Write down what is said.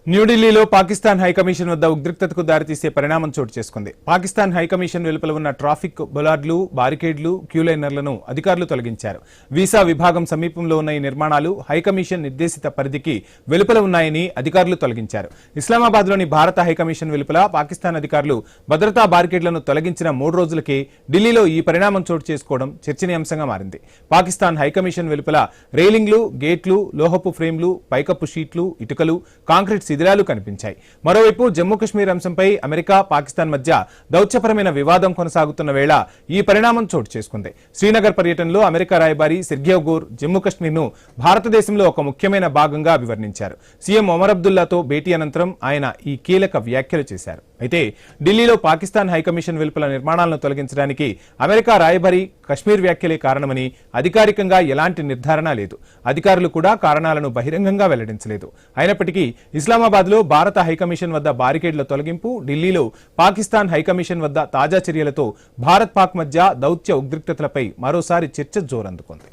న్యూఢిల్లీలో పాకిస్తాన్ హైకమిషన్ వద్ద ఉద్రిక్తతకు దారితీసే పరిణామం చోటు చేసుకుంది. పాకిస్తాన్ హైకమిషన్ వెలుపల ఉన్న ట్రాఫిక్ బొలార్డులు, బారికేడ్లు, క్యూలైనర్లను అధికారులు తొలగించారు. వీసా విభాగం సమీపంలో ఉన్న ఈ నిర్మాణాలు హైకమిషన్ నిర్దేశిత పరిధికి వెలుపల ఉన్నాయని అధికారులు తొలగించారు. ఇస్లామాబాద్లోని భారత హైకమిషన్ వెలుపల పాకిస్తాన్ అధికారులు భద్రతా బారికేడ్లను తొలగించిన 3 రోజులకే ఢిల్లీలో ఈ పరిణామం చోటు చేసుకోవడం చర్చనీయాంశంగా మారింది. పాకిస్తాన్ హైకమిషన్ వెలుపల రైలింగ్లు, గేట్లు, లోహపు ఫ్రేమ్లు, పైకప్పు షీట్లు, ఇటుకలు, కాంక్రీట్ శిథిలాలు కనిపించాయి. మరోవైపు జమ్మూ కశ్మీర్ అంశంపై అమెరికా, పాకిస్తాన్ మధ్య దౌత్యపరమైన వివాదం కొనసాగుతున్న వేళ ఈ పరిణామం చోటు చేసుకుంది. శ్రీనగర్ పర్యటనలో అమెరికా రాయబారి సెర్గియో గోర్ జమ్మూ కశ్మీర్ను భారతదేశంలో ఒక ముఖ్యమైన భాగంగా అభివర్ణించారు. సీఎం ఒమర్ అబ్దుల్లాతో భేటీ అనంతరం ఆయన ఈ కీలక వ్యాఖ్యలు చేశారు. అయితే ఢిల్లీలో పాకిస్తాన్ హైకమిషన్ వెలుపల నిర్మాణాలను తొలగించడానికి అమెరికా రాయబారి కశ్మీర్ వ్యాఖ్యలే కారణమని అధికారికంగా ఎలాంటి నిర్ధారణ లేదు. అధికారులు కూడా కారణాలను బహిరంగంగా వెల్లడించలేదు. అయినప్పటికీ ఇస్లామాబాద్లో భారత హైకమిషన్ వద్ద బారికేడ్ల తొలగింపు, ఢిల్లీలో పాకిస్తాన్ హైకమిషన్ వద్ద తాజా చర్యలతో భారత్ పాక్ మధ్య దౌత్య ఉద్రిక్తతలపై మరోసారి చర్చ జోరందుకుంది.